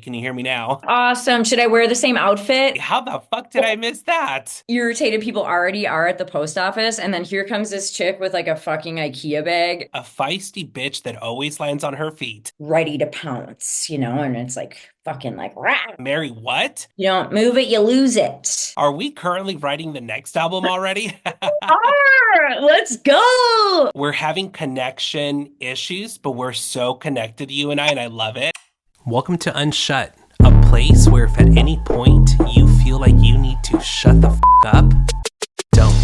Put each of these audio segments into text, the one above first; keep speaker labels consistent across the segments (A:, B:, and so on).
A: Can you hear me now?
B: Awesome. Should I wear the same outfit?
A: How the fuck did I miss that?
B: Irritated people already are at the post office, and then here comes this chick with like a fucking IKEA bag,
A: A feisty bitch that always lands on her feet.
B: ready to pounce, and it's like fucking like, rah.
A: Mary, what?
B: You don't move it, you lose it.
A: Are we currently writing the next album already?
B: Let's go.
A: We're having connection issues, but we're so connected, you and I love it. Welcome to Unshut, a place where if at any point you feel like you need to shut the up, don't.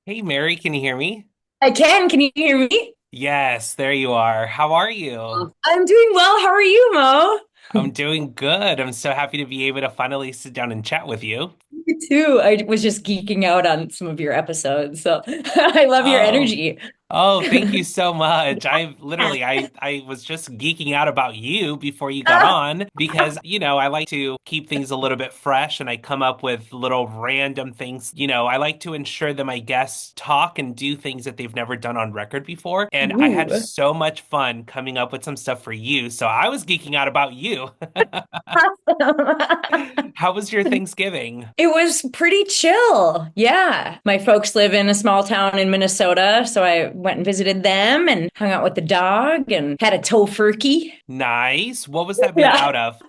A: Hey, Mary, can you hear me?
B: I can. Can you hear me?
A: Yes, there you are. How are you?
B: I'm doing well. How are you, Mo?
A: I'm doing good. I'm so happy to be able to finally sit down and chat with you.
B: Me too. I was just geeking out on some of your episodes, so I love your
A: Oh,
B: energy.
A: oh, thank you so much. I was just geeking out about you before you got on because, I like to keep things a little bit fresh and I come up with little random things. I like to ensure that my guests talk and do things that they've never done on record before. And I had
B: Ooh.
A: so much fun coming up with some stuff for you. So I was geeking out about you. How was your Thanksgiving?
B: It was pretty chill. Yeah. My folks live in a small town in Minnesota, so I went and visited them and hung out with the dog and had a tofurkey.
A: Nice. What was that made
B: Yeah.
A: out of?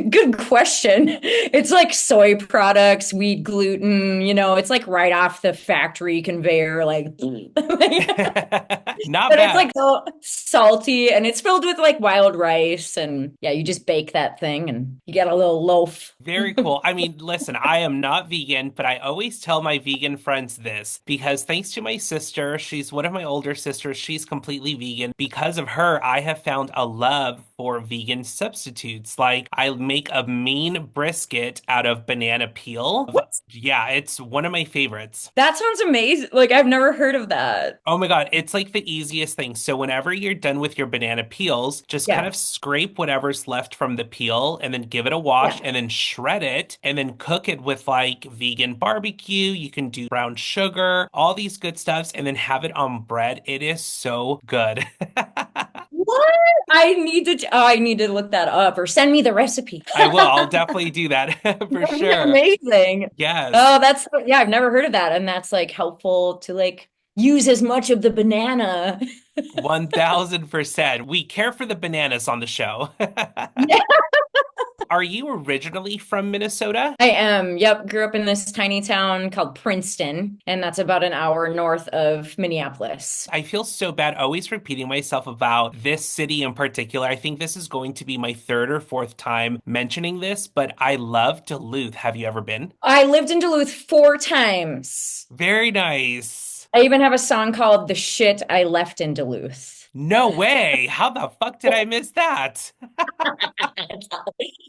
B: Good question. It's like soy products, wheat gluten, it's like right off the factory conveyor, like,
A: Not
B: but it's
A: bad.
B: like so salty and it's filled with like wild rice. And yeah, you just bake that thing and you get a little loaf.
A: Very cool. I mean, listen, I am not vegan, but I always tell my vegan friends this because thanks to my sister, she's one of my older sisters, she's completely vegan. Because of her, I have found a love for vegan substitutes. Like, I make a mean brisket out of banana peel. Yeah, it's one of my favorites.
B: That sounds amazing. Like I've never heard of that.
A: Oh my God, it's like the easiest thing. So whenever you're done with your banana peels, just kind
B: Yeah.
A: of scrape whatever's left from the peel and then give it a wash
B: Yeah.
A: and then shred it and then cook it with like vegan barbecue. You can do brown sugar, all these good stuffs, and then have it on bread. It is so good.
B: What? I need to look that up or send me the recipe.
A: I will. I'll definitely do that for sure.
B: Amazing.
A: Yes.
B: Oh, yeah, I've never heard of that. And that's like helpful to like use as much of the banana.
A: 1000%. We care for the bananas on the show.
B: Yeah.
A: Are you originally from Minnesota?
B: I am. Yep. Grew up in this tiny town called Princeton, and that's about an hour north of Minneapolis.
A: I feel so bad always repeating myself about this city in particular. I think this is going to be my third or fourth time mentioning this, but I love Duluth. Have you ever been?
B: I lived in Duluth 4 times.
A: Very nice.
B: I even have a song called The Shit I Left in Duluth.
A: No way. How the fuck did I miss that?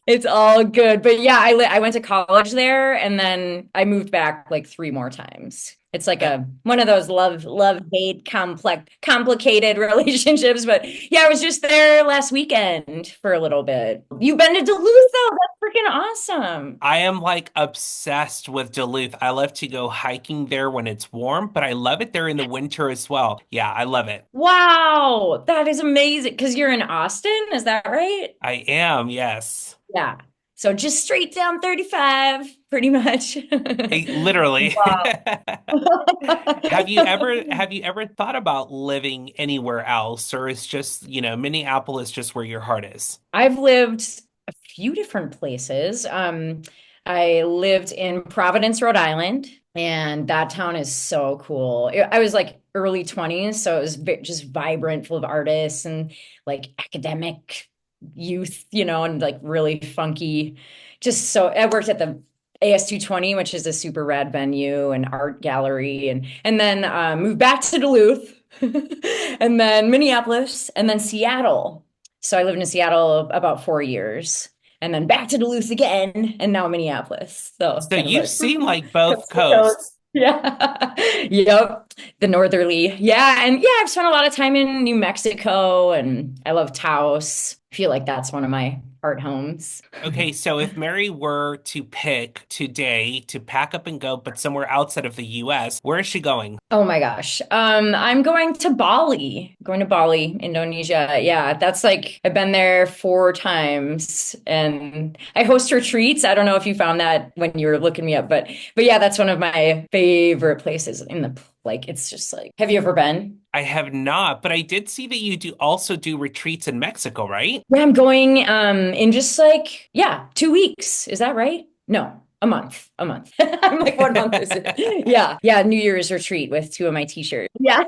B: It's all good. But yeah, I went to college there and then I moved back like 3 more times. It's like
A: That
B: a one of those love hate complicated relationships. But yeah, I was just there last weekend for a little bit. You've been to Duluth though? That's freaking awesome.
A: I am like obsessed with Duluth. I love to go hiking there when it's warm, but I love it there in the winter as well. Yeah, I love it.
B: Wow, that is amazing. Because you're in Austin, is that right?
A: I am, yes.
B: Yeah. So just straight down 35, pretty much.
A: Literally.
B: Wow.
A: Have you ever thought about living anywhere else, or is just, Minneapolis just where your heart is?
B: I've lived a few different places. I lived in Providence, Rhode Island, and that town is so cool. I was like early 20s, so it was just vibrant, full of artists and like academic youth, and like really funky. Just so I worked at the AS220, which is a super rad venue and art gallery, and then moved back to Duluth, and then Minneapolis, and then Seattle. So I lived in Seattle about 4 years, and then back to Duluth again, and now Minneapolis. So
A: So
B: kind of
A: you've
B: like
A: seen like both
B: coast to coast.
A: coasts.
B: Yeah. Yep. The northerly. Yeah. And yeah, I've spent a lot of time in New Mexico and I love Taos. feel like that's one of my heart homes.
A: Okay, so if Mary were to pick today to pack up and go, but somewhere outside of the US, where is she going?
B: Oh my gosh. I'm going to Bali. Going to Bali, Indonesia. Yeah, that's like I've been there 4 times and I host retreats. I don't know if you found that when you were looking me up, but yeah, that's one of my favorite places in the like it's just like have you ever been?
A: I have not, but I did see that you do also do retreats in Mexico, right?
B: Yeah, I'm going in just like yeah, 2 weeks. Is that right? No, a month. A month. I'm like, what month is it? Yeah. Yeah, New Year's retreat with 2 of my t-shirts. Yeah.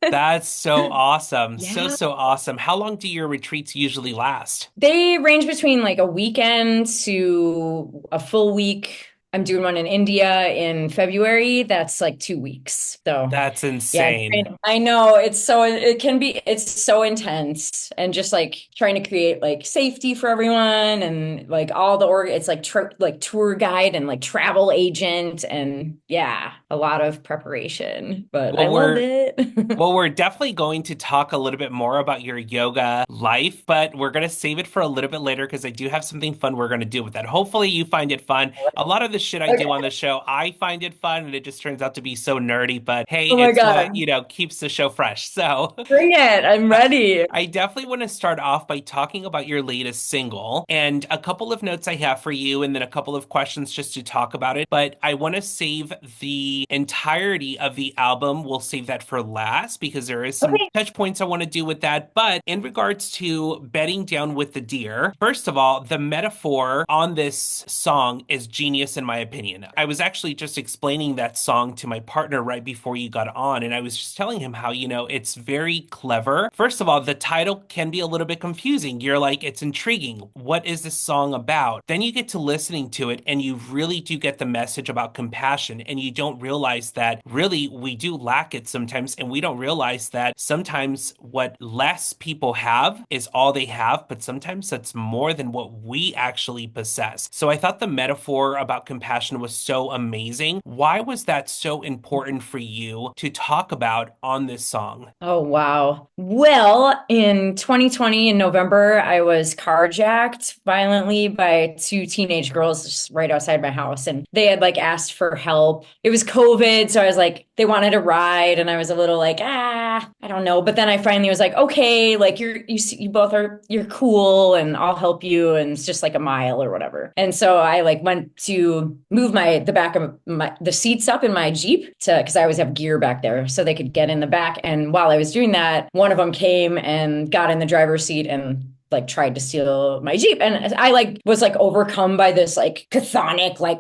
A: That's so awesome. So,
B: Yeah.
A: so awesome. How long do your retreats usually last?
B: They range between like a weekend to a full week. I'm doing one in India in February. That's like 2 weeks. So
A: That's
B: yeah,
A: insane.
B: I know it's so intense and just like trying to create like safety for everyone and like all the org it's like like tour guide and like travel agent and yeah, a lot of preparation, but I
A: Well,
B: love
A: we're
B: it.
A: Well, we're definitely going to talk a little bit more about your yoga life, but we're going to save it for a little bit later because I do have something fun we're going to do with that. Hopefully, you find it fun. A lot of the shit I do on
B: Okay.
A: the show, I find it fun, and it just turns out to be so nerdy, but hey,
B: Oh my
A: it's what,
B: God.
A: keeps the show fresh. So,
B: Bring it. I'm
A: I
B: ready.
A: I definitely want to start off by talking about your latest single and a couple of notes I have for you, and then a couple of questions just to talk about it. But I want to save the entirety of the album. We'll save that for last because there is some
B: Okay.
A: touch points I want to do with that. But in regards to bedding down with the deer, first of all, the metaphor on this song is genius in my opinion. I was actually just explaining that song to my partner right before you got on, and I was just telling him how, it's very clever. First of all, the title can be a little bit confusing. You're like, it's intriguing. What is this song about? Then you get to listening to it, and you really do get the message about compassion, and you don't realize that really we do lack it sometimes, and we don't realize that sometimes what less people have is all they have, but sometimes that's more than what we actually possess. So I thought the metaphor about compassion was so amazing. Why was that so important for you to talk about on this song?
B: Oh, wow. Well, in 2020, in November, I was carjacked violently by 2 teenage girls just right outside my house. And they had like asked for help. It was COVID. So I was like, they wanted a ride. And I was a little like, I don't know. But then I finally was like, okay, like you both you're cool and I'll help you. And it's just like a mile or whatever. And so I like went to move the back of the seats up in my Jeep because I always have gear back there so they could get in the back. And while I was doing that, one of them came and got in the driver's seat and like tried to steal my Jeep. And I like was like overcome by this like chthonic, like,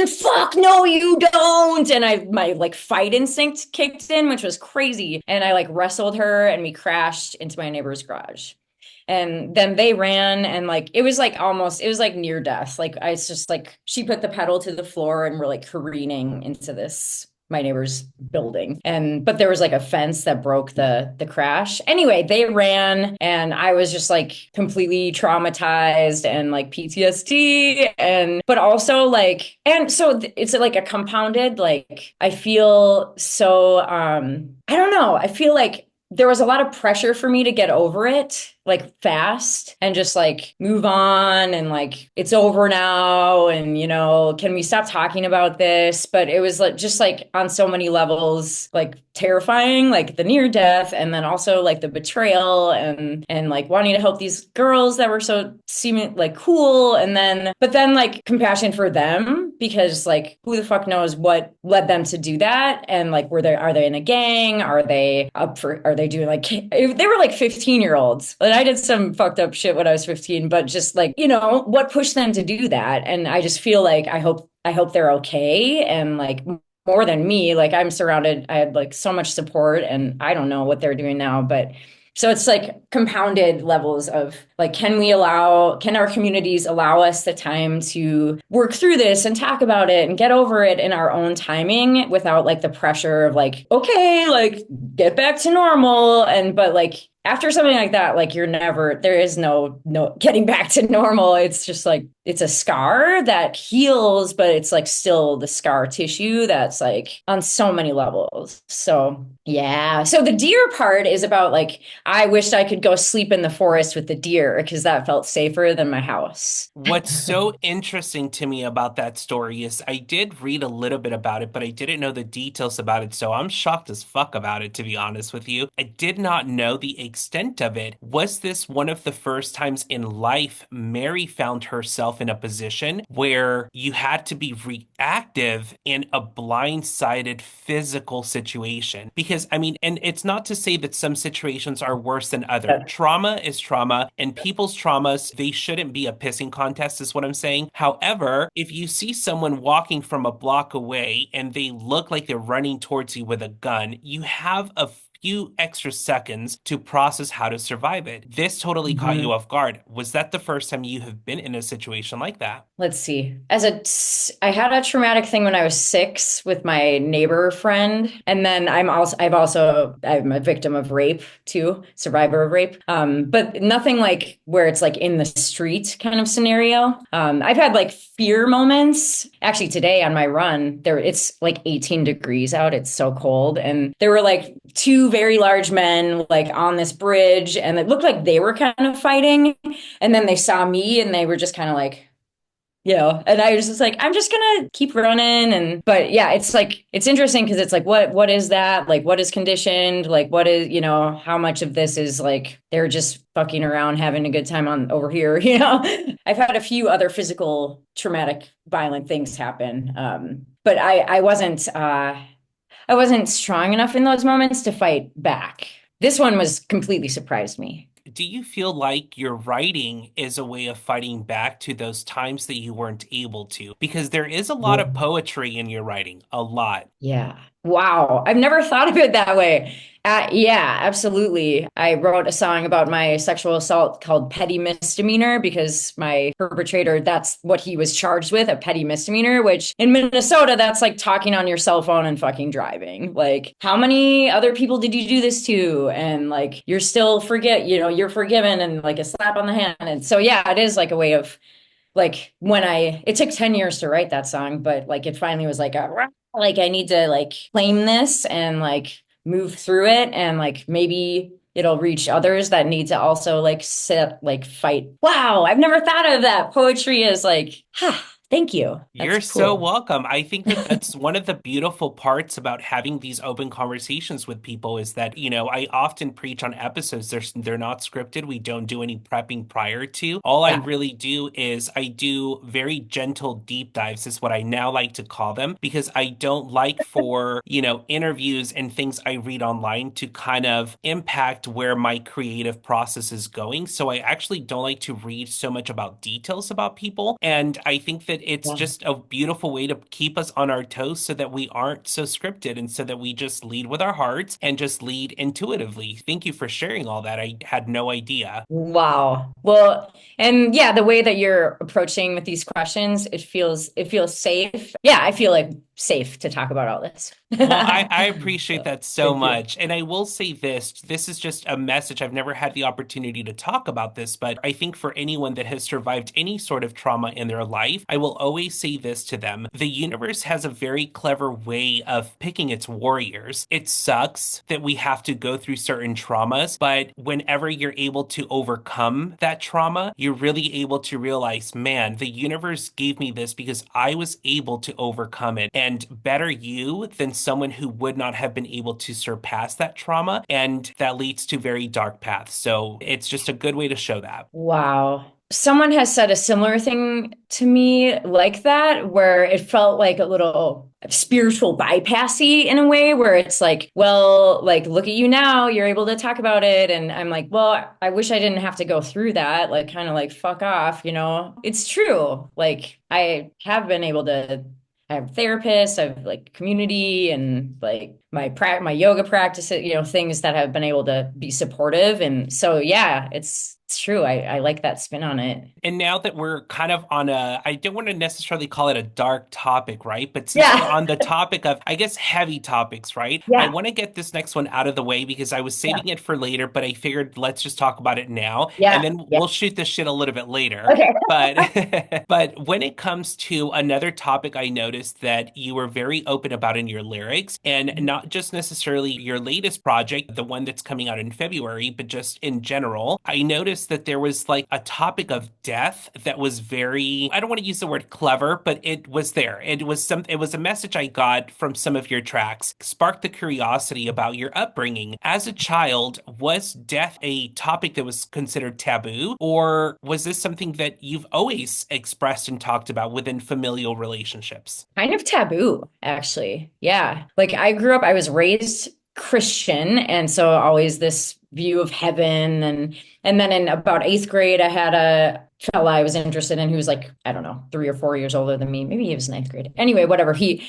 B: fuck no, you don't. And my like fight instinct kicked in, which was crazy. And I like wrestled her and we crashed into my neighbor's garage. And then they ran and like it was like near death. Like I was just like she put the pedal to the floor and we're like careening into this my neighbor's building. And but there was like a fence that broke the crash. Anyway, they ran and I was just like completely traumatized and like PTSD and but also like and so it's like a compounded like I feel so I don't know. I feel like there was a lot of pressure for me to get over it like fast and just like move on and like it's over now and can we stop talking about this, but it was like just like on so many levels like terrifying, like the near death and then also like the betrayal and like wanting to help these girls that were so seeming like cool and then but then like compassion for them because like who the fuck knows what led them to do that and like are they in a gang, are they doing like they were like 15-year-olds and I did some fucked up shit when I was 15 but just like what pushed them to do that and I just feel like I hope they're okay and like more than me like I had like so much support and I don't know what they're doing now but so it's like compounded levels of like, can our communities allow us the time to work through this and talk about it and get over it in our own timing without like the pressure of like, okay, like get back to normal. But like after something like that, like there is no getting back to normal. It's just like, it's a scar that heals, but it's like still the scar tissue that's like on so many levels. So yeah. So the deer part is about like, I wished I could could go sleep in the forest with the deer because that felt safer than my house.
A: What's so interesting to me about that story is I did read a little bit about it, but I didn't know the details about it. So I'm shocked as fuck about it, to be honest with you. I did not know the extent of it. Was this one of the first times in life Mary found herself in a position where you had to be reactive in a blindsided physical situation? Because, I mean, and it's not to say that some situations are worse than other. Trauma is trauma, and people's traumas, they shouldn't be a pissing contest, is what I'm saying. However, if you see someone walking from a block away and they look like they're running towards you with a gun, you have a few extra seconds to process how to survive it. This totally caught you
B: Mhm.
A: off guard. Was that the first time you have been in a situation like that?
B: Let's see. I had a traumatic thing when I was 6 with my neighbor friend, and then I'm a victim of rape too, survivor of rape. But nothing like where it's like in the street kind of scenario. I've had like fear moments. Actually, today on my run, it's like 18 degrees out. It's so cold, and there were like two very large men like on this bridge, and it looked like they were kind of fighting. And then they saw me, and they were just kind of like, and I was just like, I'm just gonna keep running. But yeah, it's like, it's interesting because it's like, what is that? Like, what is conditioned? Like, what is, how much of this is like, they're just fucking around having a good time on over here, I've had a few other physical, traumatic, violent things happen. But I wasn't strong enough in those moments to fight back. This one was completely surprised me.
A: Do you feel like your writing is a way of fighting back to those times that you weren't able to? Because there is a lot of poetry in your writing, a lot.
B: Yeah. Wow. I've never thought of it that way. Yeah, absolutely. I wrote a song about my sexual assault called Petty Misdemeanor because my perpetrator, that's what he was charged with, a petty misdemeanor, which in Minnesota, that's like talking on your cell phone and fucking driving. Like, how many other people did you do this to? And like, you're still you're forgiven, and like a slap on the hand. And so, yeah, it is like a way of like it took 10 years to write that song, but like it finally was like like I need to like claim this and like move through it, and like maybe it'll reach others that need to also like fight. Wow, I've never thought of that. Poetry is like, thank you. That's
A: You're so
B: cool.
A: welcome. I think that that's one of the beautiful parts about having these open conversations with people is that, I often preach on episodes. They're not scripted. We don't do any prepping prior to. All I
B: Yeah.
A: really do is I do very gentle deep dives, is what I now like to call them, because I don't like for, interviews and things I read online to kind of impact where my creative process is going. So I actually don't like to read so much about details about people. And I think that it's
B: Yeah.
A: just a beautiful way to keep us on our toes so that we aren't so scripted and so that we just lead with our hearts and just lead intuitively. Thank you for sharing all that. I had no idea.
B: Wow. Well, and yeah, the way that you're approaching with these questions, it feels safe. Yeah, I feel like safe to talk about all this.
A: Well, I appreciate
B: So,
A: that so
B: thank you.
A: much. And I will say this, this is just a message. I've never had the opportunity to talk about this, but I think for anyone that has survived any sort of trauma in their life, I will always say this to them. The universe has a very clever way of picking its warriors. It sucks that we have to go through certain traumas, but whenever you're able to overcome that trauma, you're really able to realize, man, the universe gave me this because I was able to overcome it. And better you than someone who would not have been able to surpass that trauma. And that leads to very dark paths. So it's just a good way to show that.
B: Wow. Someone has said a similar thing to me like that, where it felt like a little spiritual bypassy in a way, where it's like, well, like, look at you now, you're able to talk about it. And I'm like, well, I wish I didn't have to go through that. Like, kind of like, fuck off, It's true. Like, I have been able to. I have therapists, I have like community and like my yoga practices, things that have been able to be supportive. And so, yeah, It's true. I like that spin on it.
A: And now that we're kind of on a, I don't want to necessarily call it a dark topic, right? But since we're
B: Yeah.
A: on the topic of, I guess, heavy topics, right? I
B: Yeah.
A: want to get this next one out of the way because I was
B: Yeah.
A: saving it for later, but I figured let's just talk about it now and
B: Yeah.
A: then
B: Yeah.
A: we'll shoot this shit a little bit later.
B: Okay.
A: But but when it comes to another topic, I noticed that you were very open about in your lyrics, and not just necessarily your latest project, the one that's coming out in February, but just in general. I noticed that there was like a topic of death that was very, I don't want to use the word clever, but it was there. It was a message I got from some of your tracks, sparked the curiosity about your upbringing. As a child, was death a topic that was considered taboo, or was this something that you've always expressed and talked about within familial relationships?
B: Kind of taboo, actually. Yeah. Like I was raised Christian, and so always this view of heaven and then in about eighth grade I had a fella I was interested in who was like, I don't know, 3 or 4 years older than me. Maybe he was ninth grade. Anyway, whatever. He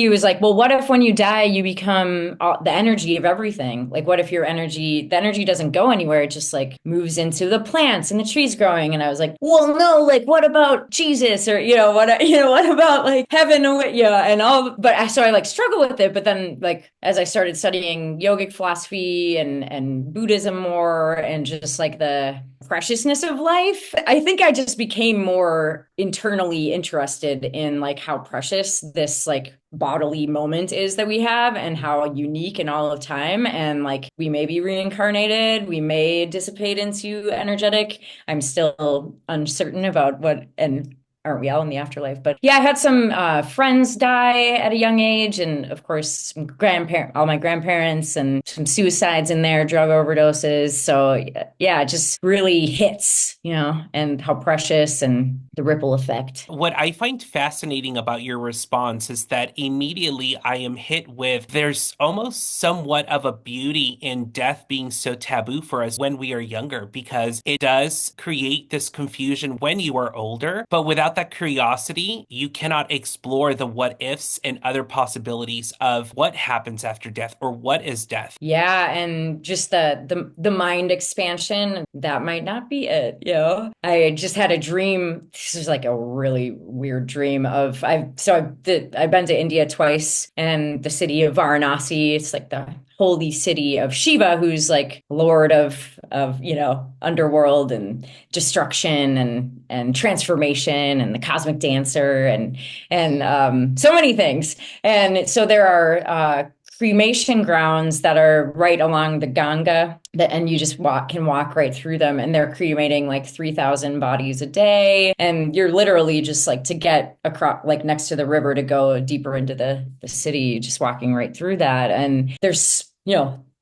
B: was like, well, what if when you die you become the energy of everything? Like, what if the energy doesn't go anywhere? It just like moves into the plants and the trees growing. And I was like, well, no, like, what about Jesus? Or, what about like heaven? Yeah. And all, so I like struggle with it. But then like, as I started studying yogic philosophy and Buddhism more and just like the preciousness of life, I think I just became more internally interested in like how precious this like bodily moment is that we have and how unique in all of time. And like we may be reincarnated, we may dissipate into energetic. I'm still uncertain about what, and aren't we all in the afterlife? But yeah, I had some friends die at a young age, and of course, all my grandparents, and some suicides in there, drug overdoses. So yeah, it just really hits, and how precious and the ripple effect.
A: What I find fascinating about your response is that immediately I am hit with there's almost somewhat of a beauty in death being so taboo for us when we are younger, because it does create this confusion when you are older. But without that curiosity, you cannot explore the what ifs and other possibilities of what happens after death or what is death.
B: Yeah, and just the mind expansion, that might not be it. I just had a dream. This is like a really weird dream of I've been to India twice, and the city of Varanasi, it's like the holy city of Shiva, who's like lord of underworld and destruction and transformation and the cosmic dancer and so many things. And so there are cremation grounds that are right along the Ganga and you just can walk right through them, and they're cremating like 3,000 bodies a day, and you're literally just like to get across like next to the river to go deeper into the city, just walking right through that. And there's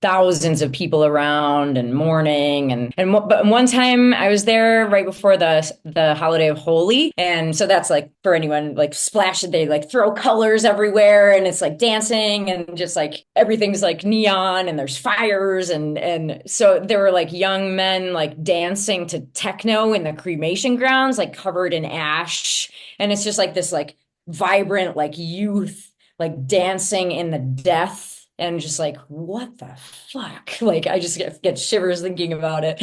B: thousands of people around and mourning but one time I was there right before the holiday of Holi, and so that's like for anyone like splash, they like throw colors everywhere and it's like dancing and just like everything's like neon and there's fires and so there were like young men like dancing to techno in the cremation grounds like covered in ash, and it's just like this like vibrant like youth like dancing in the death, and just like, what the fuck? Like, I just get shivers thinking about it.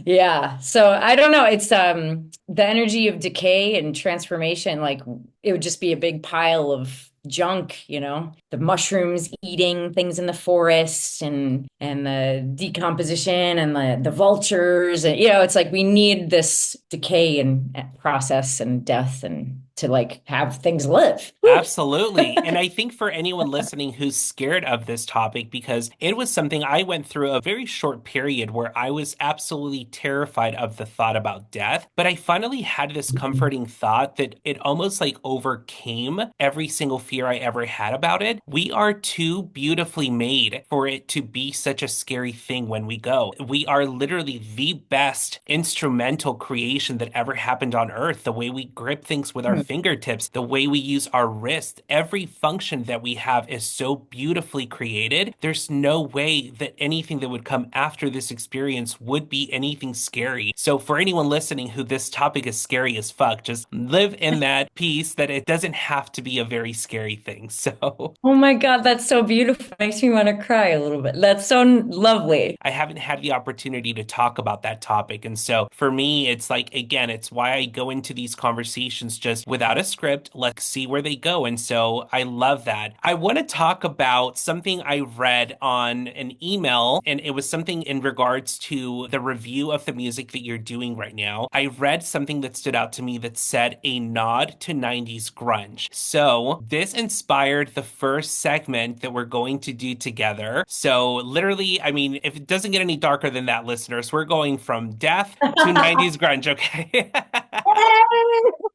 B: Yeah. So I don't know. It's the energy of decay and transformation. Like, it would just be a big pile of junk, the mushrooms eating things in the forest and the decomposition and the vultures. And, it's like we need this decay and process and death and to like have things live.
A: Absolutely. And I think for anyone listening who's scared of this topic, because it was something I went through a very short period where I was absolutely terrified of the thought about death. But I finally had this comforting thought that it almost like overcame every single fear I ever had about it. We are too beautifully made for it to be such a scary thing when we go. We are literally the best instrumental creation that ever happened on Earth. The way we grip things with our fingertips, the way we use our wrist, every function that we have is so beautifully created. There's no way that anything that would come after this experience would be anything scary. So for anyone listening who this topic is scary as fuck, just live in that peace that it doesn't have to be a very scary thing. So
B: Oh my God, that's so beautiful. Makes me want to cry a little bit. That's so lovely.
A: I haven't had the opportunity to talk about that topic. And so for me, it's like, again, it's why I go into these conversations just without a script. Let's see where they go. And so I love that. I want to talk about something I read on an email, and it was something in regards to the review of the music that you're doing right now. I read something that stood out to me that said a nod to 90s grunge. So this inspired the first segment that we're going to do together. So literally, I mean, if it doesn't get any darker than that, listeners, we're going from death to 90s grunge, okay?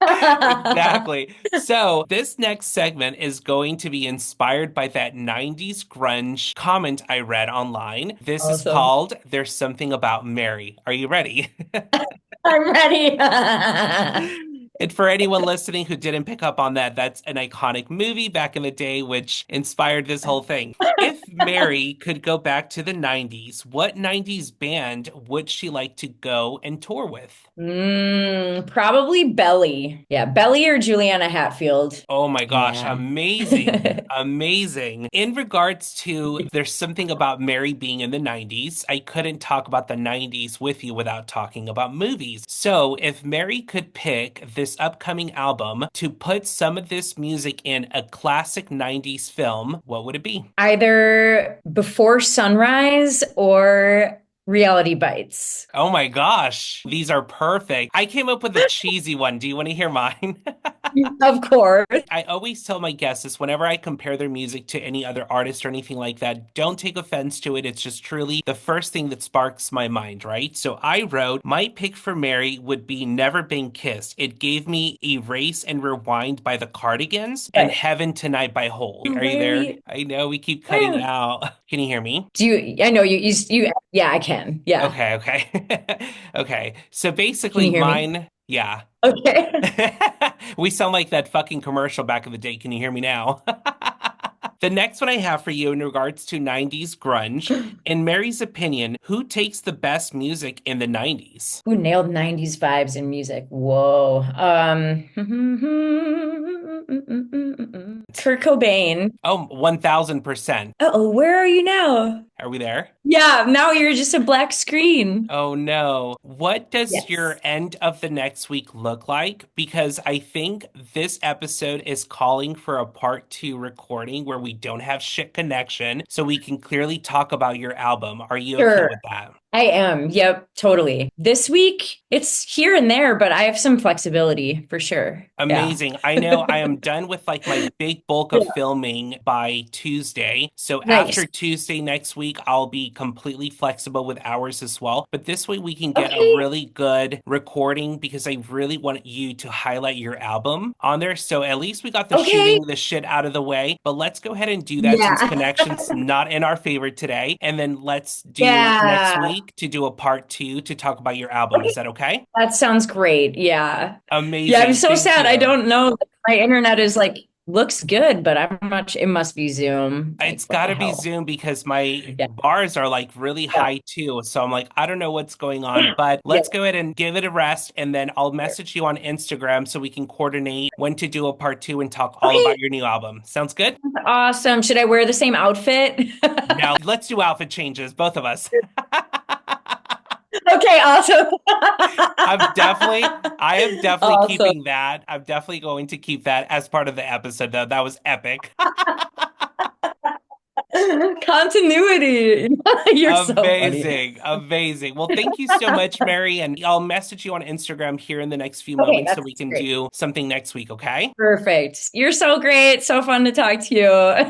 A: Exactly. So this next segment is going to be inspired by that 90s grunge comment I read online. This is
B: Awesome.
A: called There's Something About Mary. Are you ready?
B: I'm ready.
A: And for anyone listening who didn't pick up on that, that's an iconic movie back in the day which inspired this whole thing. If Mary could go back to the 90s, what 90s band would she like to go and tour with?
B: Probably Belly. Yeah, Belly or Juliana Hatfield.
A: Oh my gosh,
B: Yeah.
A: amazing. Amazing. In regards to there's something about Mary being in the 90s, I couldn't talk about the 90s with you without talking about movies. So, if Mary could pick this upcoming album to put some of this music in a classic 90s film, what would it be?
B: Either Before Sunrise or Reality Bites.
A: Oh my gosh, these are perfect. I came up with a cheesy one. Do you want to hear mine?
B: Of course.
A: I always tell my guests this whenever I compare their music to any other artist or anything like that. Don't take offense to it. It's just truly the first thing that sparks my mind, right? So I wrote, my pick for Mary would be Never Been Kissed. It gave me Erase and Rewind by the Cardigans and
B: But
A: Heaven Tonight by Hold. Are you there?
B: really,
A: I know we keep cutting out. Can you hear me?
B: I know yeah, I can. Yeah.
A: Okay, okay. Okay. So
B: Can you
A: basically
B: hear me?
A: mine, yeah.
B: Okay.
A: We sound like that fucking commercial back in the day. Can you hear me now? The next one I have for you in regards to 90s grunge, in Mary's opinion, who takes the best music in the 90s?
B: Who nailed 90s vibes in music? Whoa. Kurt Cobain.
A: Oh, 1000%.
B: Uh-oh, where are you now?
A: Are we there?
B: Yeah, now you're just a black screen.
A: Oh no. What does
B: Yes.
A: your end of the next week look like? Because I think this episode is calling for a part two recording where we don't have shit connection, so we can clearly talk about your album. Are you okay
B: Sure.
A: with that?
B: I am. Yep, totally. This week, it's here and there, but I have some flexibility for sure. Yeah.
A: Amazing. I know I am done with like my big bulk of
B: Yeah.
A: filming by Tuesday. So after
B: Nice.
A: Tuesday next week, I'll be completely flexible with hours as well. But this way we can get a
B: Okay.
A: really good recording because I really want you to highlight your album on there. So at least we got the
B: Okay.
A: shooting the shit out of the way. But let's go ahead and do that since
B: Yeah.
A: connection's not in our favor today. And then let's do next
B: Yeah.
A: week to do a part two to talk about your album. Is
B: Okay.
A: that okay?
B: That sounds great. Yeah. Yeah, I'm
A: Amazing.
B: so
A: Thank
B: sad. I
A: you.
B: don't know. My internet is like looks good, but I'm not it must be Zoom. Like,
A: It's
B: what
A: got
B: the
A: to be
B: hell?
A: Zoom because my
B: Yeah.
A: bars are like really
B: Yeah.
A: high too. So I'm like, I don't know what's going on, but
B: Yeah.
A: let's go ahead and give it a rest. And then I'll message you on Instagram so we can coordinate when to do a part two and talk all
B: Okay.
A: about your new album. Sounds good?
B: Awesome. Should I wear the same outfit?
A: Now let's do outfit changes, both of us.
B: Okay, awesome.
A: I am definitely
B: Awesome.
A: keeping that. I'm definitely going to keep that as part of the episode, though. That was epic.
B: Continuity. You're so funny.
A: Amazing. Amazing. Well, thank you so much, Mary. And I'll message you on Instagram here in the next few
B: Okay,
A: moments so
B: that's
A: we can
B: great.
A: do something next week, okay?
B: Perfect. You're so great. So fun to talk to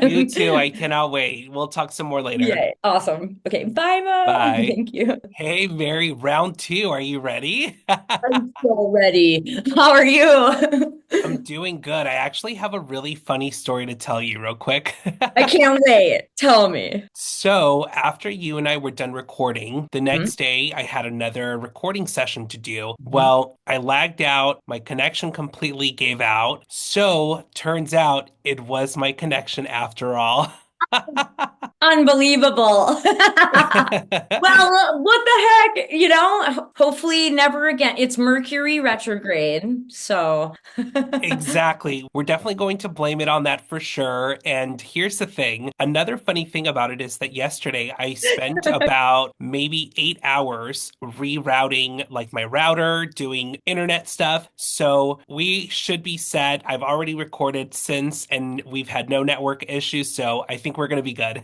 A: You too.
B: you.
A: I cannot wait. We'll talk some more later.
B: Yeah, awesome. Okay, bye, Mom.
A: Bye.
B: Thank you.
A: Hey, Mary, round two. Are you ready?
B: I'm so ready. How are you?
A: I'm doing good. I actually have a really funny story to tell you real quick.
B: I can't wait. Tell me.
A: So, after you and I were done recording, the
B: Hmm?
A: next day I had another recording session to do.
B: Mhm.
A: Well, I lagged out, my connection completely gave out. So, turns out it was my connection after all.
B: Unbelievable. Well, what the heck? Hopefully never again. It's Mercury retrograde, so
A: Exactly. We're definitely going to blame it on that for sure. And here's the thing. Another funny thing about it is that yesterday I spent about maybe 8 hours rerouting like my router, doing internet stuff. So we should be set. I've already recorded since and we've had no network issues. So I think we're going to be good.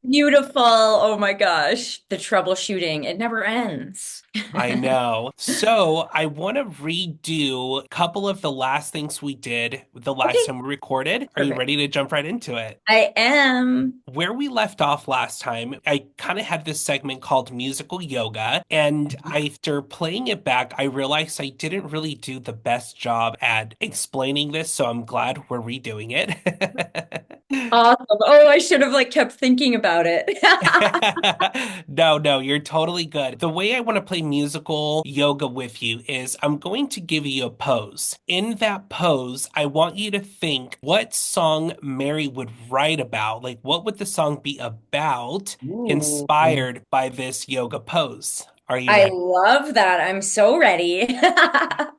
B: beautiful. Oh my gosh. The troubleshooting, it never ends.
A: I know. So I want to redo a couple of the last things we did the last
B: Okay,
A: time we recorded. Are you
B: perfect.
A: ready to jump right into it?
B: I am.
A: Where we left off last time, I kind of had this segment called musical yoga, and after playing it back, I realized I didn't really do the best job at explaining this, so I'm glad we're redoing it.
B: Awesome. Oh, I should have like kept thinking about it.
A: No, no, you're totally good. The way I want to play musical yoga with you is I'm going to give you a pose. In that pose, I want you to think what song Mary would write about. Like, what would the song be about
B: Ooh.
A: inspired by this yoga pose? Are you
B: I
A: ready?
B: love that. I'm so ready.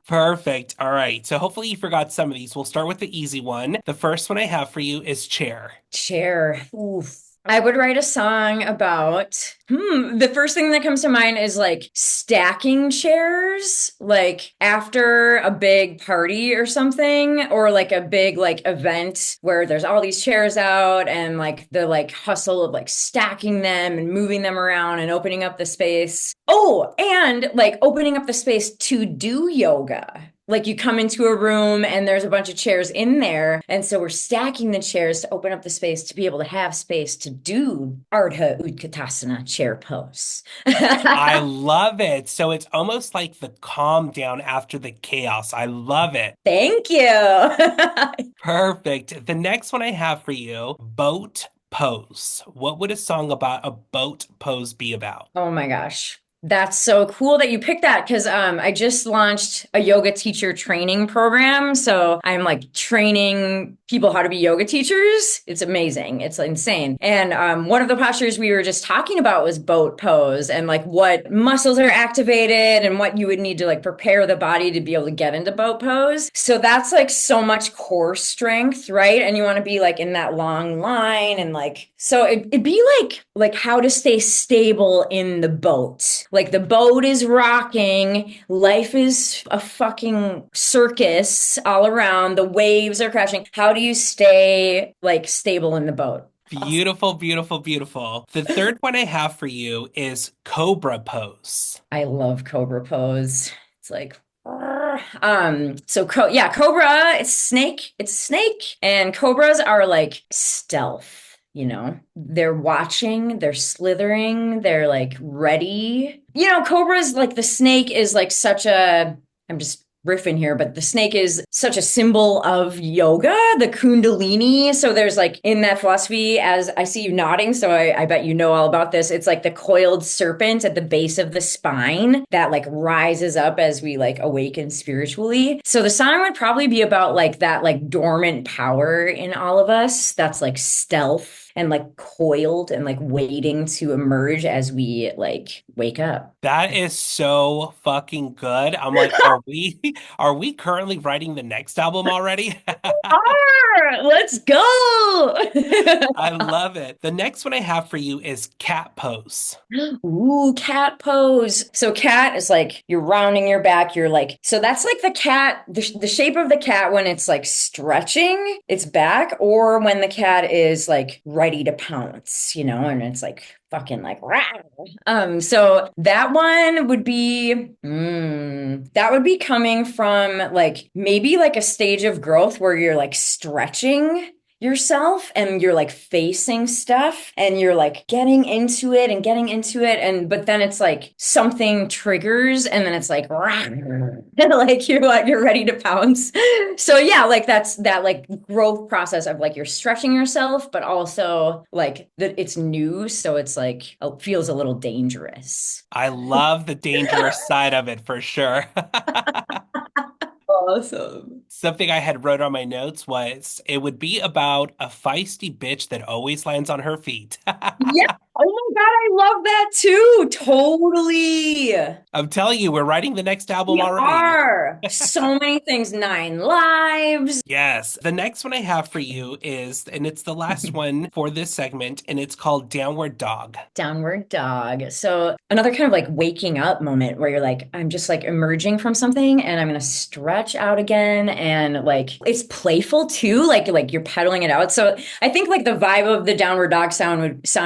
A: Perfect. All right. So hopefully you forgot some of these. We'll start with the easy one. The first one I have for you is chair.
B: Chair. Oof. I would write a song about, the first thing that comes to mind is like stacking chairs, like after a big party or something, or like a big like event where there's all these chairs out and like the like hustle of like stacking them and moving them around and opening up the space. Oh, and like opening up the space to do yoga. Like you come into a room and there's a bunch of chairs in there. And so we're stacking the chairs to open up the space to be able to have space to do Ardha Utkatasana chair pose.
A: I love it. So it's almost like the calm down after the chaos. I love it.
B: Thank you.
A: Perfect. The next one I have for you, boat pose. What would a song about a boat pose be about?
B: Oh my gosh. That's so cool that you picked that because I just launched a yoga teacher training program. So I'm like training people how to be yoga teachers. It's amazing. It's insane. And one of the postures we were just talking about was boat pose and like what muscles are activated and what you would need to like prepare the body to be able to get into boat pose. So that's like so much core strength, right? And you want to be like in that long line and like so it'd be like how to stay stable in the boat. Like the boat is rocking, life is a fucking circus all around, the waves are crashing. How do you stay like stable in the boat? Awesome.
A: Beautiful, beautiful, beautiful. The third one I have for you is cobra pose.
B: I love Cobra pose. It's like yeah, Cobra, it's snake, and cobras are like stealth, you know. They're watching, they're slithering, they're like ready. Cobras like the snake is like such a I'm just riffing here, but the snake is such a symbol of yoga, the Kundalini. So there's like in that philosophy, as I see you nodding, so I bet you know all about this. It's like the coiled serpent at the base of the spine that like rises up as we like awaken spiritually. So the song would probably be about like that like dormant power in all of us that's like stealth and like coiled and like waiting to emerge as we like wake up.
A: That is so fucking good. I'm like, are we are we currently writing the next album already?
B: Let's go.
A: I love it. The next one I have for you is cat pose.
B: Ooh, cat pose. So cat is like you're rounding your back. You're like, so that's like the cat, the shape of the cat when it's like stretching its back or when the cat is like ready to pounce, and it's like fucking like rah. So that one would be that would be coming from like maybe like a stage of growth where you're like stretching yourself and you're like facing stuff and you're like getting into it and getting into it. And but then it's like something triggers and then it's like, like you're ready to pounce. So yeah, like that's that like growth process of like you're stretching yourself, but also like that it's new. So it's like feels a little dangerous.
A: I love the dangerous side of it for sure.
B: Awesome.
A: Something I had wrote on my notes was it would be about a feisty bitch that always lands on her feet.
B: Yeah. Oh my God, I love that too. Totally.
A: I'm telling you, we're writing the next album
B: We
A: already.
B: are. So many things. Nine lives.
A: Yes. The next one I have for you is, and it's the last one for this segment, and it's called Downward Dog.
B: Downward dog. So another kind of like waking up moment where you're like, I'm just like emerging from something and I'm gonna stretch out again. And like it's playful too, like you're pedaling it out. So I think like the vibe of the downward dog song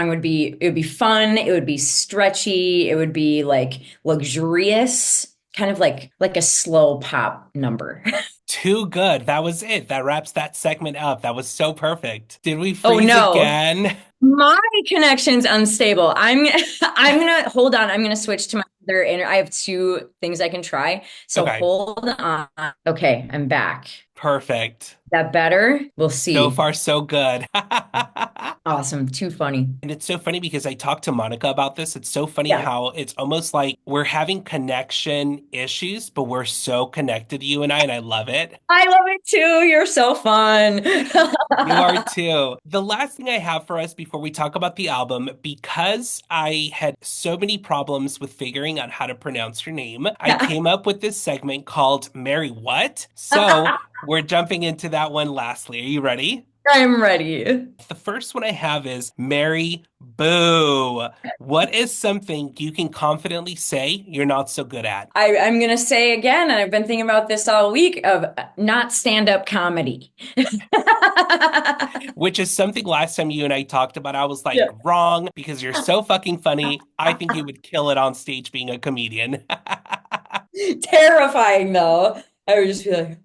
B: would be it would be fun, it would be stretchy, it would be like luxurious, kind of like a slow pop number.
A: Too good. That was it. That wraps that segment up. That was so perfect. Did we
B: Oh
A: freeze
B: no.
A: again?
B: My connection's unstable. I'm gonna hold on. I'm gonna switch to my other I have two things I can try. So
A: Okay,
B: hold on. Okay, I'm back. Is
A: perfect.
B: that better? We'll
A: So
B: see.
A: far, so good.
B: Awesome. Too funny.
A: And it's so funny because I talked to Monica about this. It's so funny
B: Yeah.
A: how it's almost like we're having connection issues, but we're so connected, you and I love it.
B: I love it too. You're so fun.
A: You are too. The last thing I have for us before we talk about the album, because I had so many problems with figuring out how to pronounce your name, I came up with this segment called Mary What? So we're jumping into that one lastly. Are you ready?
B: I'm ready.
A: The first one I have is Mary Boo. What is something you can confidently say you're not so good at?
B: I'm gonna say again, and I've been thinking about this all week of not stand-up comedy.
A: Which is something last time you and I talked about. I was like,
B: Yeah.
A: wrong, because you're so fucking funny. I think you would kill it on stage being a comedian.
B: Terrifying though. I would just be like,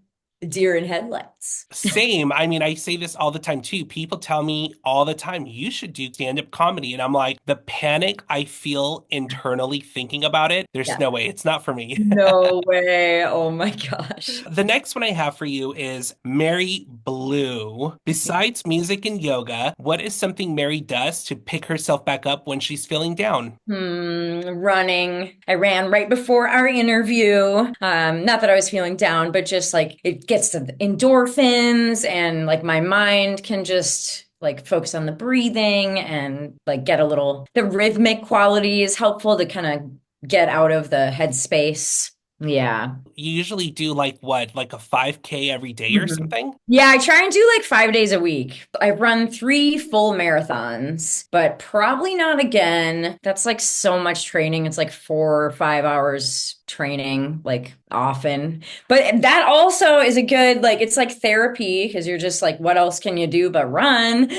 B: deer in headlights.
A: Same. I mean, I say this all the time too. People tell me all the time, you should do stand-up comedy. And I'm like, the panic I feel internally thinking about it, there's
B: Yeah.
A: no way. It's not for me.
B: No way. Oh my gosh.
A: The next one I have for you is Mary Blue. Besides music and yoga, what is something Mary does to pick herself back up when she's feeling down?
B: Running. I ran right before our interview. Not that I was feeling down, but just like it gets the endorphins and like my mind can just like focus on the breathing and like get a little, the rhythmic quality is helpful to kind of get out of the headspace. Yeah.
A: You usually do like what, like a 5K every day or
B: Mhm.
A: something?
B: Yeah, I try and do like 5 days a week. I run 3 full marathons, but probably not again. That's like so much training. It's like 4 or 5 hours training, like often. But that also is a good, like, it's like therapy because you're just like, what else can you do but run?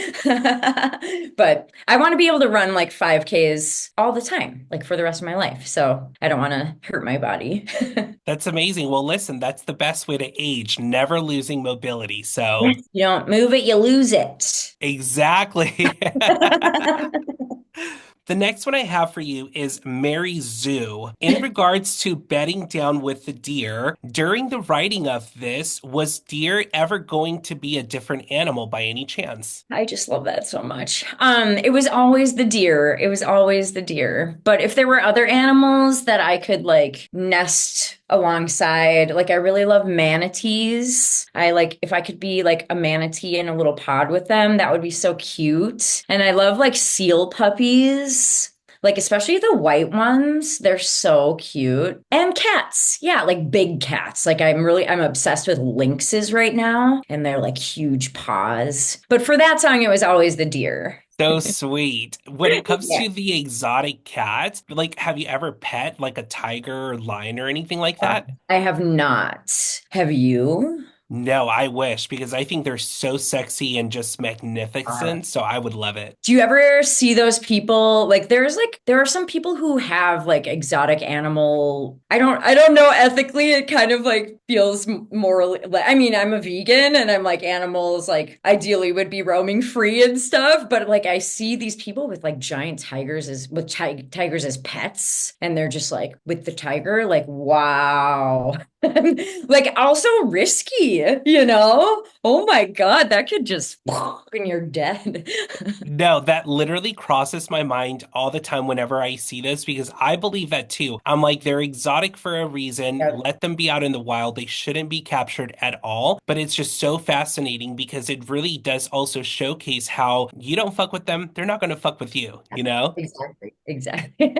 B: But I want to be able to run like 5Ks all the time, like for the rest of my life. So I don't want to hurt my body.
A: That's amazing. Well, listen, that's the best way to age, never losing mobility. So,
B: Yes. You don't move it, you lose it.
A: exactly. The next one I have for you is Mary Zoo. In regards to bedding down with the deer, during the writing of this, was deer ever going to be a different animal by any chance?
B: I just love that so much. It was always the deer. It was always the deer. But if there were other animals that I could like nest alongside, like I really love manatees. I like if I could be like a manatee in a little pod with them, that would be so cute. And I love like seal puppies. Like especially the white ones, they're so cute. And cats. Yeah, like big cats. Like I'm obsessed with lynxes right now and they're like huge paws. But for that song it was always the deer.
A: So sweet. When it comes
B: Yeah.
A: to the exotic cats, like, have you ever pet like a tiger or lion or anything like that?
B: I have not. Have you?
A: No, I wish because I think they're so sexy and just magnificent. So I would love it.
B: Do you ever see those people like there are some people who have like exotic animal I don't know ethically it kind of like feels morally like I mean I'm a vegan and I'm like animals like ideally would be roaming free and stuff but like I see these people with like giant tigers as with tigers as pets and they're just like with the tiger like wow. Like also risky, you know? Oh my God, that could just and you're dead.
A: No, that literally crosses my mind all the time whenever I see this because I believe that too. I'm like, they're exotic for a reason.
B: Yep,
A: Let them be out in the wild. They shouldn't be captured at all. But it's just so fascinating because it really does also showcase how you don't fuck with them, they're not going to fuck with you, you know?
B: exactly. Exactly.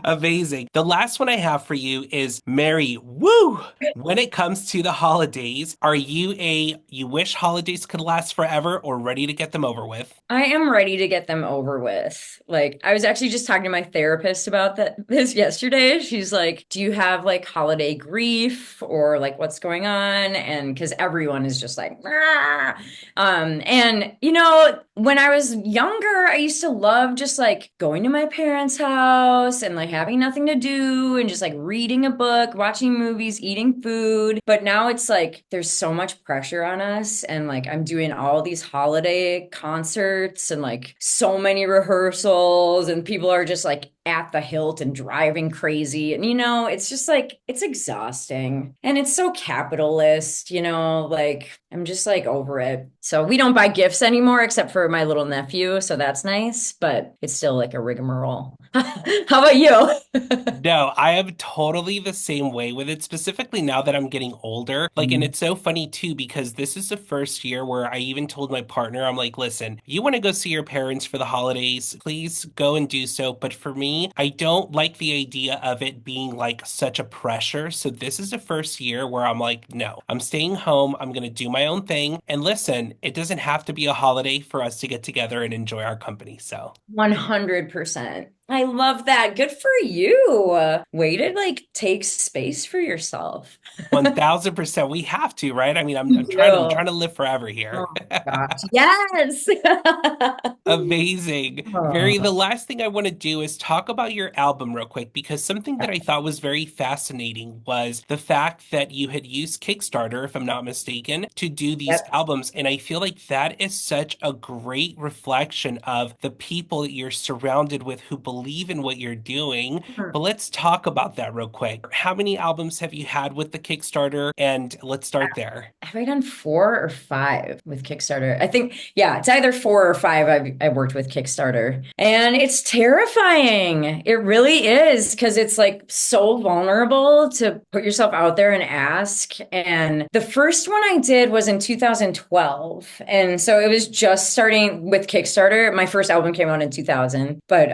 A: Amazing. The last one I have for you is Mary. Woo! When it comes to the holidays, are you you wish holidays could last forever or ready to get them over with?
B: I am ready to get them over with. Like, I was actually just talking to my therapist about this yesterday. She's like, "Do you have like holiday grief or like what's going on?" And because everyone is just like, "Ah." And you know, when I was younger, I used to love just like going to my parents' house and like having nothing to do and just like reading a book, watching movies, eating food. But now it's like there's so much pressure on us, and like I'm doing all these holiday concerts and like so many rehearsals, and people are just like at the hilt and driving crazy. And you know, it's just like it's exhausting and it's so capitalist, you know, like I'm just like over it. So we don't buy gifts anymore except for my little nephew, so that's nice, but it's still like a rigmarole. How about you?
A: No, I am totally the same way with it, specifically now that I'm getting older. Like, and it's so funny too, because this is the first year where I even told my partner, I'm like, listen, you want to go see your parents for the holidays, please go and do so. But for me, I don't like the idea of it being like such a pressure. So this is the first year where I'm like, no, I'm staying home. I'm going to do my own thing. And listen, it doesn't have to be a holiday for us to get together and enjoy our company. So.
B: 100%. I love that. Good for you. Way to like take space for yourself.
A: 1000%. We have to, right? I mean,
B: You
A: I'm
B: do.
A: trying to live forever here.
B: Oh gosh. Yes.
A: Amazing. Very, the
B: Oh,
A: last thing I want to do is talk about your album real quick because something that I thought was very fascinating was the fact that you had used Kickstarter, if I'm not mistaken, to do these
B: yep.
A: albums. And I feel like that is such a great reflection of the people that you're surrounded with who believe in what you're doing. But let's talk about that real quick. How many albums have you had with the Kickstarter? And let's start there.
B: Have I done 4 or 5 with Kickstarter? I think, yeah, it's either 4 or 5 I've worked with Kickstarter. And it's terrifying. It really is because it's like so vulnerable to put yourself out there and ask. And the first one I did was in 2012. And so it was just starting with Kickstarter. My first album came out in 2000, but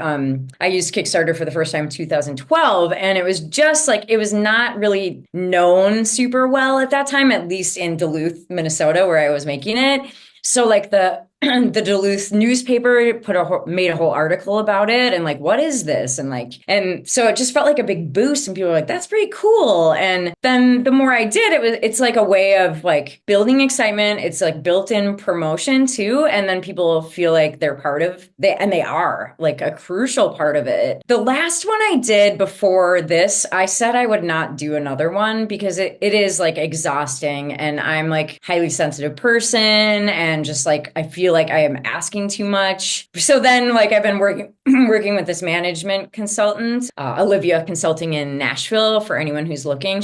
B: I used Kickstarter for the first time in 2012. And it was just like, it was not really known super well at that time, at least in Duluth, Minnesota, where I was making it. So like the the Duluth newspaper made a whole article about it and like what is this and so it just felt like a big boost and people were like that's pretty cool and then the more I did it's like a way of like building excitement. It's like built-in promotion too, and then people feel like they're part of they are like a crucial part of it. The last one I did before this, I said I would not do another one because it is like exhausting and I'm like highly sensitive person and just like I feel like I am asking too much. So then like I've been working working with this management consultant, Olivia Consulting in Nashville for anyone who's looking.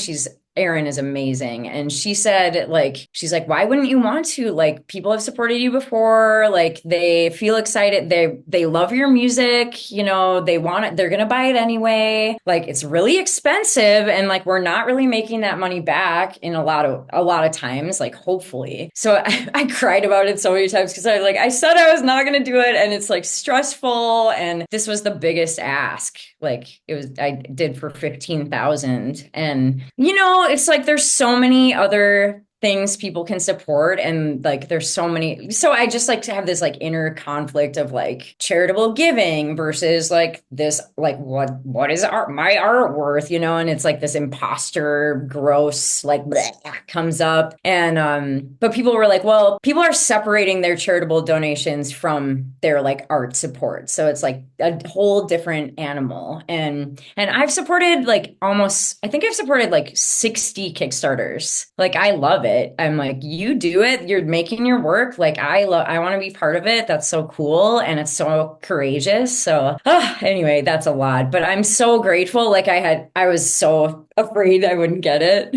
B: Erin is amazing. And she's like, why wouldn't you want to? Like, people have supported you before. Like, they feel excited. They love your music. You know, they want it. They're going to buy it anyway. Like, it's really expensive. And like, we're not really making that money back in a lot of times, like, hopefully. So I cried about it so many times because I said I was not going to do it. And it's like stressful. And this was the biggest ask. Like, I did for 15,000. And, you know, it's like there's so many other things people can support, and like there's so many. So I just like to have this like inner conflict of like charitable giving versus like this like what is my art worth, you know? And it's like this imposter gross like bleh, comes up. And but people were like, well, people are separating their charitable donations from their like art support, so it's like a whole different animal. And I've supported like almost, I think I've supported like 60 Kickstarters. Like I love it. I'm like, you do it, you're making your work. Like I want to be part of it. That's so cool and it's so courageous. So anyway, that's a lot, but I'm so grateful. Like I was so afraid I wouldn't get it.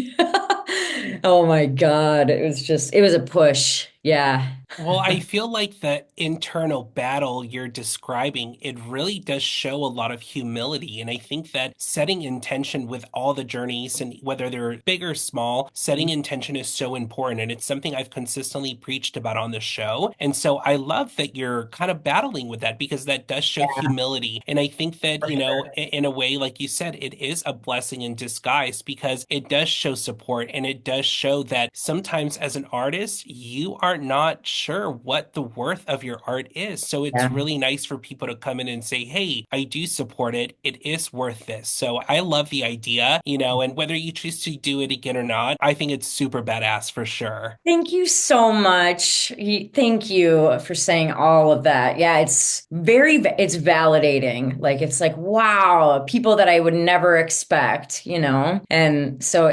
B: Oh my God. It was a push. Yeah.
A: Well, I feel like the internal battle you're describing, it really does show a lot of humility. And I think that setting intention with all the journeys, and whether they're big or small, setting intention is so important. And it's something I've consistently preached about on the show. And so I love that you're kind of battling with that because that does show
B: Yeah,
A: humility. And I think that,
B: for
A: you know,
B: sure.
A: in a way, like you said, it is a blessing in disguise because it does show support and it does show that sometimes as an artist, you are not sure what the worth of your art is. So it's
B: Yeah.
A: really nice for people to come in and say, hey, I do support it. It is worth this. So I love the idea, you know, and whether you choose to do it again or not, I think it's super badass for sure.
B: Thank you so much. Thank you for saying all of that. Yeah, it's validating. Like it's like, wow, people that I would never expect, you know? And so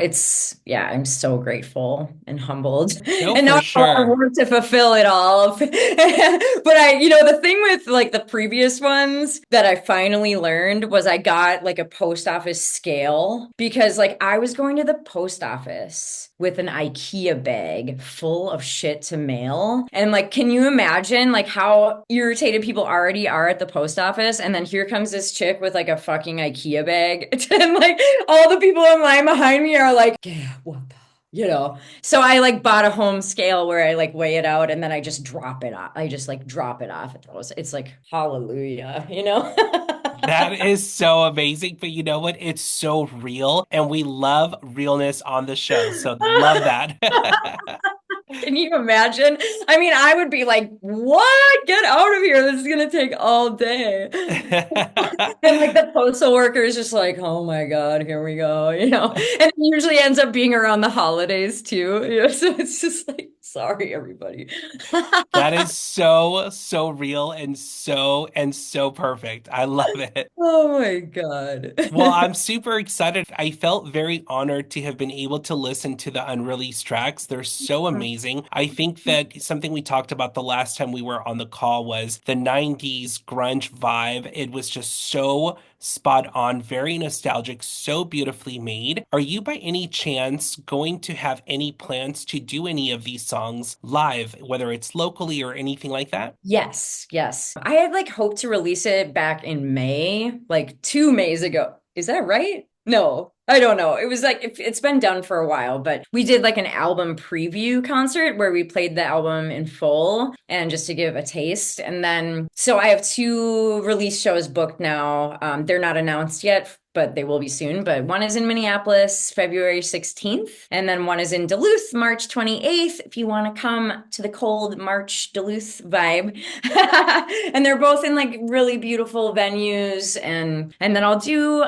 B: yeah, I'm so grateful and humbled.
A: No,
B: And now
A: for
B: I
A: sure.
B: want to fulfill it all. But you know, the thing with like the previous ones that I finally learned was I got like a post office scale because like I was going to the post office with an IKEA bag full of shit to mail. And like, can you imagine like how irritated people already are at the post office? And then here comes this chick with like a fucking IKEA bag. And like all the people in line behind me are like, yeah, what the you know. So I like bought a home scale where I like weigh it out and then I just drop it off. I just like drop it off at those. It's like hallelujah, you know?
A: That is so amazing. But you know what? It's so real, and we love realness on the show. So love that.
B: Can you imagine? I mean, I would be like, what? Get out of here. This is gonna take all day. And like the postal worker is just like, oh my God, here we go, you know. And it usually ends up being around the holidays too. You know, so it's just like, sorry, everybody.
A: That is so, so real and so perfect. I love it.
B: Oh my God.
A: Well, I'm super excited. I felt very honored to have been able to listen to the unreleased tracks. They're so amazing. I think that something we talked about the last time we were on the call was the 90s grunge vibe. It was just so spot on, very nostalgic, so beautifully made. Are you by any chance going to have any plans to do any of these songs live, whether it's locally or anything like that?
B: Yes, yes. I had like hoped to release it back in May, like 2 Mays ago. Is that right? No, I don't know. It was like it's been done for a while, but we did like an album preview concert where we played the album in full and just to give a taste. And then so I have two release shows booked now. They're not announced yet, but they will be soon. But one is in Minneapolis, February 16th, and then one is in Duluth, March 28th. If you want to come to the cold March Duluth vibe. And they're both in like really beautiful venues. And then I'll do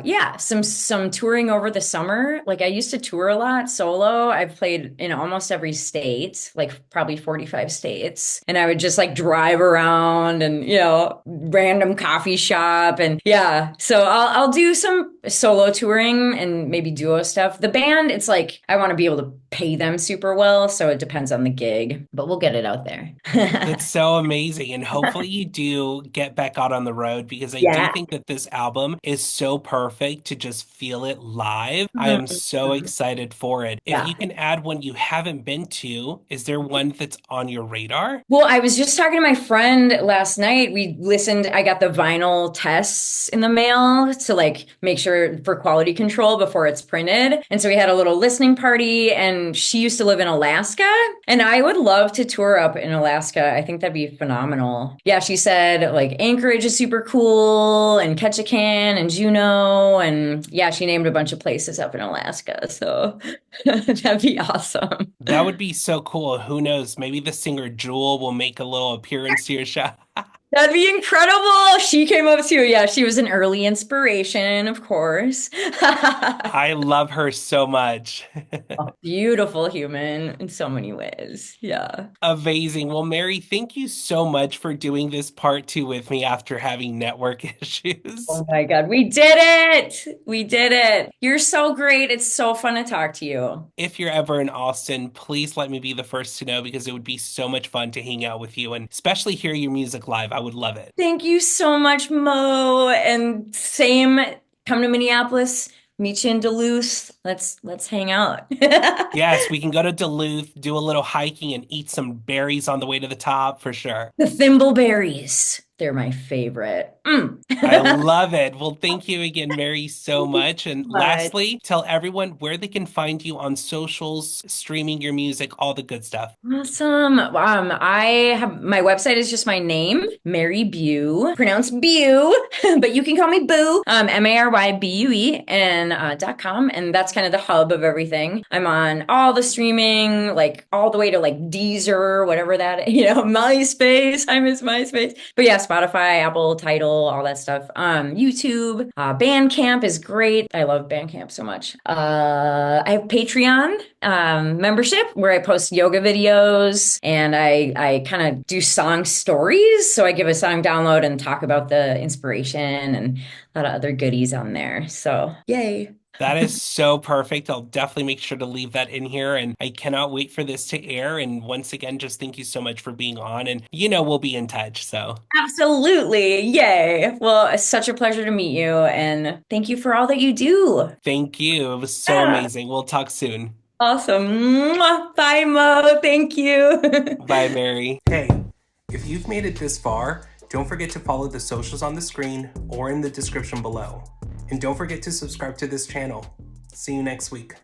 B: yeah, some touring over the summer. Like I used to tour a lot solo. I've played in almost every state, like probably 45 states. And I would just like drive around and, you know, random coffee shop and yeah. So I'll do some solo touring and maybe duo stuff. The band, it's like I want to be able to pay them super well, so it depends on the gig, but we'll get it out there.
A: That's so amazing. And hopefully you do get back out on the road because I do
B: Yeah.
A: think that this album is so perfect to just feel it live. I am so
B: Mhm.
A: excited for it. If
B: Yeah.
A: you can add one you haven't been to, is there one that's on your radar?
B: Well, I was just talking to my friend last night. I got the vinyl tests in the mail to to like make sure for quality control before it's printed. And so we had a little listening party, and she used to live in Alaska, and I would love to tour up in Alaska. I think that'd be phenomenal. Yeah, she said like Anchorage is super cool, and Ketchikan and Juneau, and yeah, she named a bunch of places up in Alaska. So that'd be awesome.
A: That would be so cool. Who knows? Maybe the singer Jewel will make a little appearance to your show.
B: That'd be incredible. She came up too. Yeah, she was an early inspiration, of course.
A: I love her so much.
B: A beautiful human in so many ways. Yeah.
A: Amazing. Well, Mary, thank you so much for doing this part two with me after having network issues.
B: Oh my God, we did it. We did it. You're so great. It's so fun to talk to you.
A: If you're ever in Austin, please let me be the first to know because it would be so much fun to hang out with you and especially hear your music live. I would love it.
B: Thank you so much, Mo. And same, come to Minneapolis, meet you in Duluth. Let's hang out.
A: Yes, we can go to Duluth, do a little hiking, and eat some berries on the way to the top for sure.
B: The thimbleberries. They're my favorite.
A: I love it. Well, thank you again, Mary, so much. And
B: Bye.
A: lastly, tell everyone where they can find you on socials, streaming your music, all the good stuff.
B: Awesome. I have my website is just my name, Mary Bue, pronounced Bue, but you can call me Boo, MaryBue and .com. And that's kind of the hub of everything. I'm on all the streaming, like all the way to like Deezer, whatever that, MySpace. I miss MySpace. But yeah, Spotify, Apple, Tidal, all that stuff. YouTube, Bandcamp is great. I love Bandcamp so much. I have Patreon membership where I post yoga videos and I kind of do song stories. So I give a song download and talk about the inspiration and a lot of other goodies on there. So yay.
A: That is so perfect. I'll definitely make sure to leave that in here. And I cannot wait for this to air. And once again, just thank you so much for being on. And we'll be in touch. So
B: Absolutely. Yay. Well, it's such a pleasure to meet you. And thank you for all that you do.
A: thank you. It was so
B: Yeah.
A: amazing. We'll talk soon.
B: Awesome. Mwah. Bye, Mo. Thank you.
A: Bye, Mary. Hey, if you've made it this far, don't forget to follow the socials on the screen or in the description below. And don't forget to subscribe to this channel. See you next week.